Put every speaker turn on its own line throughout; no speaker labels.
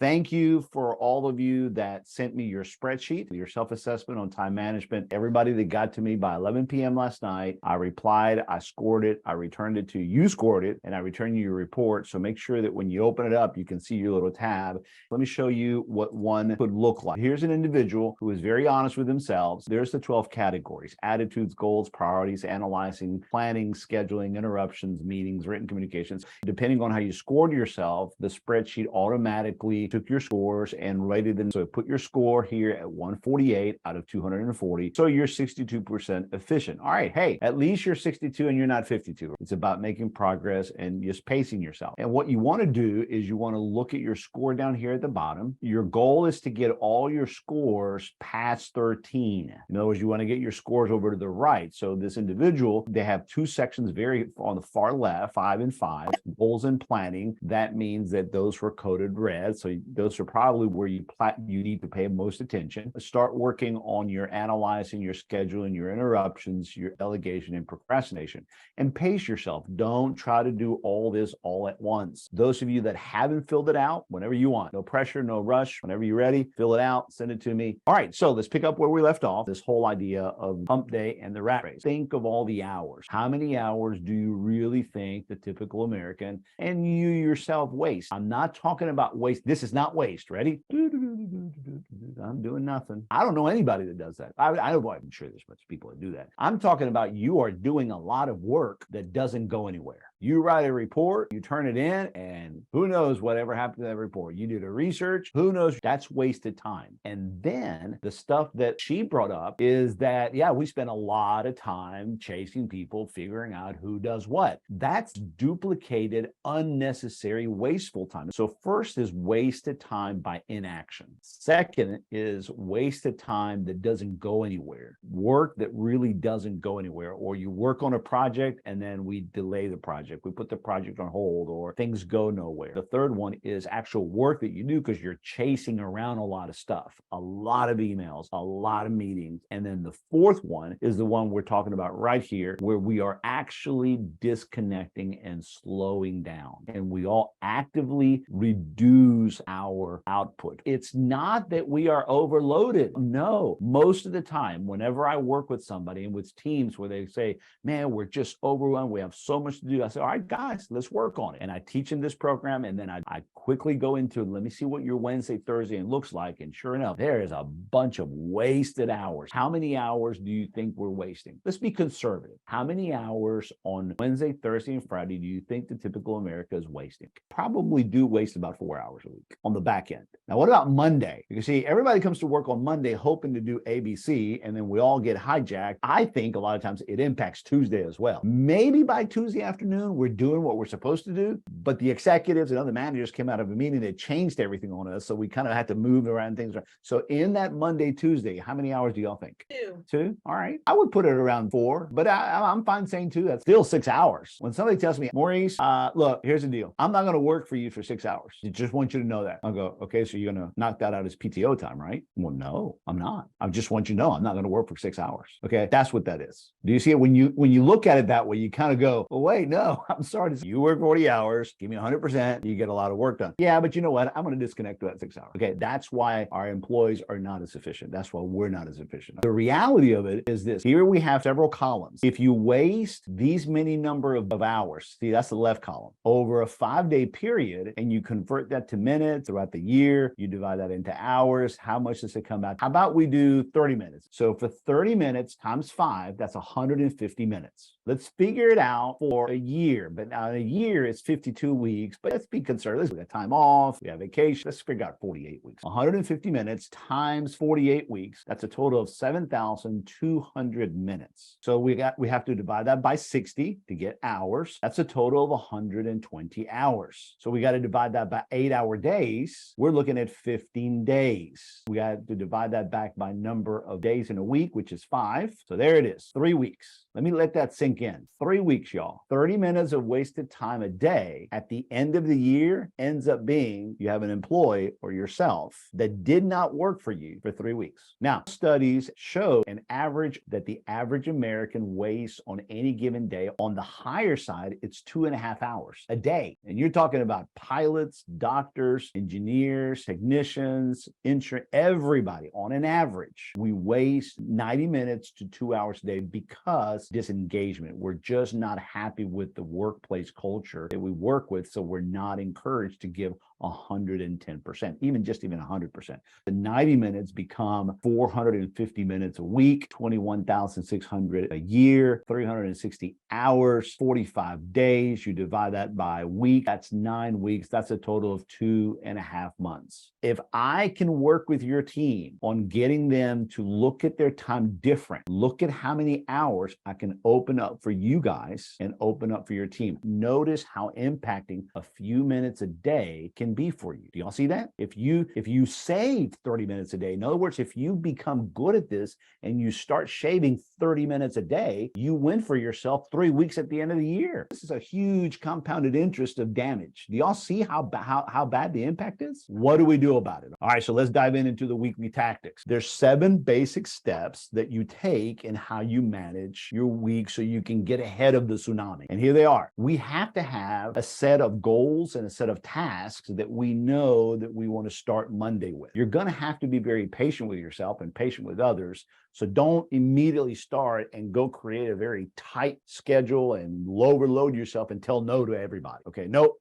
Thank you for all of you that sent me your spreadsheet, your self-assessment on time management. Everybody that got to me by 11 p.m. last night, I replied, I scored it, I returned it to you, scored it, and I returned you your report. So make sure that when you open it up, you can see your little tab. Let me show you what one could look like. Here's an individual who is very honest with themselves. There's the 12 categories: attitudes, goals, priorities, analyzing, planning, scheduling, interruptions, meetings, written communications. Depending on how you scored yourself, the spreadsheet automatically took your scores and rated them. So put your score here at 148 out of 240. So you're 62% efficient. All right. Hey, at least you're 62 and you're not 52. It's about making progress and just pacing yourself. And what you want to do is you want to look at your score down here at the bottom. Your goal is to get all your scores past 13. In other words, you want to get your scores over to the right. So this individual, they have two sections very on the far left, 5 and 5, goals and planning. That means that those were coded red. So those are probably where you need to pay most attention. Start working on your analyzing, your scheduling, your interruptions, your delegation, and procrastination. And pace yourself. Don't try to do all this all at once. Those of you that haven't filled it out, whenever you want, no pressure, no rush. Whenever you're ready, fill it out, send it to me. All right, so let's pick up where we left off. This whole idea of hump day and the rat race. Think of all the hours. How many hours do you really think the typical American and you yourself waste? I'm not talking about waste. This is not waste. Ready? I'm doing nothing. I don't know anybody that does that. I'm sure there's much people that do that. I'm talking about you are doing a lot of work that doesn't go anywhere. You write a report, you turn it in, and who knows whatever happened to that report. You did a research, who knows? That's wasted time. And then the stuff that she brought up is that, yeah, we spend a lot of time chasing people, figuring out who does what. That's duplicated, unnecessary, wasteful time. So first is wasted time by inaction. Second is wasted time that doesn't go anywhere. Work that really doesn't go anywhere, or you work on a project and then we delay the project. We put the project on hold, or things go nowhere. The third one is actual work that you do because you're chasing around a lot of stuff, a lot of emails, a lot of meetings. And then the fourth one is the one we're talking about right here, where we are actually disconnecting and slowing down. And we all actively reduce our output. It's not that we are overloaded. No, most of the time, whenever I work with somebody and with teams where they say, man, we're just overwhelmed, we have so much to do, I say, all right, guys, let's work on it. And I teach them this program, and then I quickly go into, let me see what your Wednesday, Thursday looks like. And sure enough, there is a bunch of wasted hours. How many hours do you think we're wasting? Let's be conservative. How many hours on Wednesday, Thursday, and Friday do you think the typical America is wasting? Probably do waste about 4 hours a week on the back end. Now, what about Monday? You see, everybody comes to work on Monday hoping to do ABC, and then we all get hijacked. I think a lot of times it impacts Tuesday as well. Maybe by Tuesday afternoon, we're doing what we're supposed to do, but the executives and other managers came out of a meeting that changed everything on us, so we kind of had to move around things. So in that Monday, Tuesday, how many hours do y'all think? Two? All right. I would put it around 4, but I'm fine saying 2. That's still 6 hours. When somebody tells me, Maurice, look, here's the deal. I'm not going to work for you for 6 hours. I just want you to know that. I'll go, okay, so you're going to knock that out as PTO time, right? Well, no, I'm not. I just want you to know I'm not going to work for 6 hours. Okay, that's what that is. Do you see it? When you look at it that way, you kind of go, well, wait, no, I'm sorry. You work 40 hours, give me 100%, you get a lot of work done. Yeah, but you know what? I'm going to disconnect to that 6 hours. Okay, that's why our employees are not as efficient. That's why we're not as efficient. The reality of it is this. Here we have several columns. If you waste these many number of hours, see, that's the left column, over a 5-day period, and you convert that to minutes throughout the year, you divide that into hours, how much does it come out? How about we do 30 minutes? So for 30 minutes times 5, that's 150 minutes. Let's figure it out for a year. But now a year is 52 weeks, but let's be conservative. We got time off, we have vacation. Let's figure out 48 weeks. 150 minutes times 48 weeks. That's a total of 7,200 minutes. So we have to divide that by 60 to get hours. That's a total of 120 hours. So we got to divide that by 8-hour days. We're looking at 15 days. We got to divide that back by number of days in a week, which is 5. So there it is, 3 weeks. Let me let that sink sink in. 3 weeks, y'all. 30 minutes of wasted time a day at the end of the year ends up being you have an employee or yourself that did not work for you for 3 weeks. Now, studies show that the average American wastes on any given day, on the higher side, it's 2.5 hours a day. And you're talking about pilots, doctors, engineers, technicians, insurance, everybody. On an average, we waste 90 minutes to 2 hours a day because disengagement. We're just not happy with the workplace culture that we work with, so we're not encouraged to give 110%, even 100%. The 90 minutes become 450 minutes a week, 21,600 a year, 360 hours, 45 days. You divide that by a week, that's 9 weeks. That's a total of 2.5 months. If I can work with your team on getting them to look at their time different, look at how many hours I can open up for you guys and open up for your team. Notice how impacting a few minutes a day can be for you. Do y'all see that? If you save 30 minutes a day, in other words, if you become good at this and you start shaving 30 minutes a day, you win for yourself 3 weeks at the end of the year. This is a huge compounded interest of damage. Do y'all see how bad the impact is? What do we do about it? All right, so let's dive into the weekly tactics. There's 7 basic steps that you take in how you manage your week so you can get ahead of the tsunami. And here they are. We have to have a set of goals and a set of tasks that we know that we want to start Monday with. You're going to have to be very patient with yourself and patient with others. So don't immediately start and go create a very tight schedule and overload yourself and tell no to everybody. Okay, no.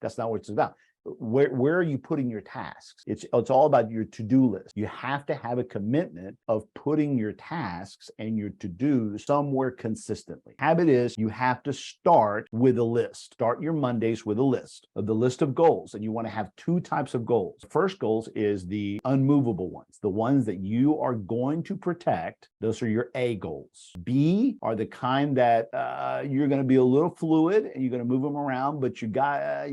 That's not what it's about. Where are you putting your tasks? It's all about your to-do list. You have to have a commitment of putting your tasks and your to-dos somewhere consistently. Habit is you have to start with a list. Start your Mondays with a list of goals. And you want to have 2 types of goals. First goals is the unmovable ones, the ones that you are going to protect. Those are your A goals. B are the kind that you're going to be a little fluid and you're going to move them around, but you got,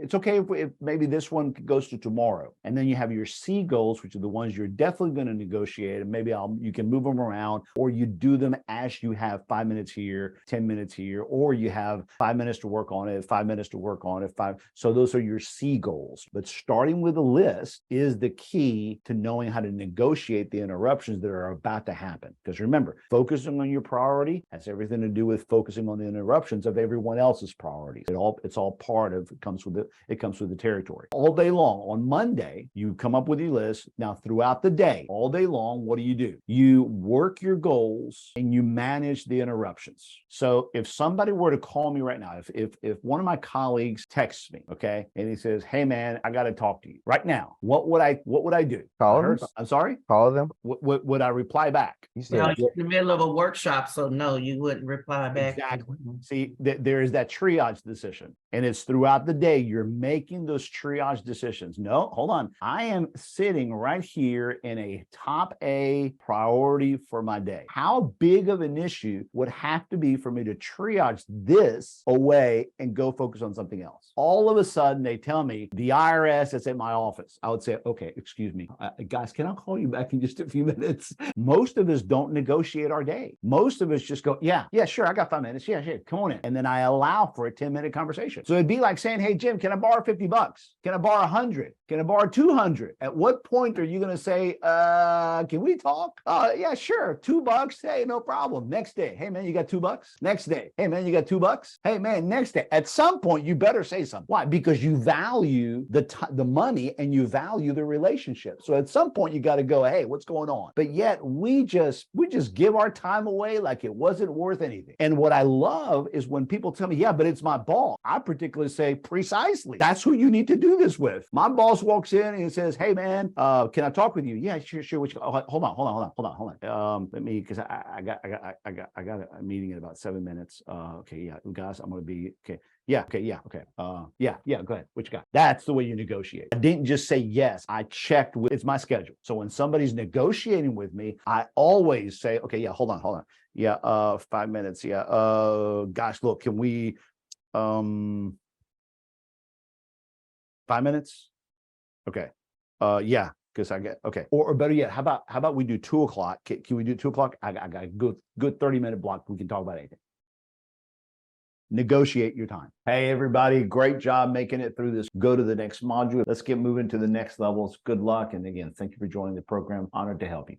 it's okay if maybe this one goes to tomorrow. And then you have your C goals, which are the ones you're definitely going to negotiate. And maybe you can move them around, or you do them as you have 5 minutes here, 10 minutes here, or you have 5 minutes to work on it, 5 minutes to work on it, 5. So those are your C goals. But starting with a list is the key to knowing how to negotiate the interruptions that are about to happen. Because remember, focusing on your priority has everything to do with focusing on the interruptions of everyone else's priorities. It's all part of, it comes with the territory. All day long, on Monday, you come up with your list. Now, throughout the day, all day long, what do? You work your goals and you manage the interruptions. So if somebody were to call me right now, if one of my colleagues texts me, okay, and he says, "Hey man, I got to talk to you right now," what would I do?
Call them.
I'm sorry?
Call them.
Would I reply back?
You said,
Well, you're in the middle of a workshop, so no, you wouldn't reply back.
Exactly. See, there is that triage decision, and it's throughout the day you're making those triage decisions. No, hold on. I am sitting right here in a top A priority for my day. How big of an issue would have to be for me to triage this away and go focus on something else? All of a sudden, they tell me the IRS is at my office. I would say, okay, excuse me, guys, can I call you back in just a few minutes? Most of us don't negotiate our day. Most of us just go, yeah, sure, I got 5 minutes. Yeah, sure, come on in. And then I allow for a 10-minute conversation. So it'd be like saying, hey, Jim, can I borrow $50? Can I borrow 100? Can I borrow 200? At what point are you going to say, can we talk? Yeah, sure. $2. Hey, no problem. Next day. Hey, man, you got $2? Next day. Hey, man, you got $2? Hey, man, next day. At some point, you better say something. Why? Because you value the money and you value the relationship. So at some point, you got to go, hey, what's going on? But yet we just give our time away like it wasn't worth anything. And what I love is when people tell me, yeah, but it's my boss. I particularly say, precisely. That's who you need to do this with. My boss walks in and he says, hey, man, can I talk with you? Yeah, sure. Hold on. Let me, because I got a meeting in about 7 minutes. Okay, yeah, guys, I'm going to be, okay. Yeah, okay, yeah, okay. Yeah, go ahead. What you got? That's the way you negotiate. I didn't just say yes. I checked with, it's my schedule. So when somebody's negotiating with me, I always say, okay, yeah, hold on. Yeah, 5 minutes. Yeah. Gosh, look, can we 5 minutes? Okay. Yeah. because I get, okay. Or better yet, how about we do 2 o'clock? Can we do 2 o'clock? I got a good 30-minute block. We can talk about anything. Negotiate your time. Hey, everybody, great job making it through this. Go to the next module. Let's get moving to the next levels. Good luck. And again, thank you for joining the program. Honored to help you.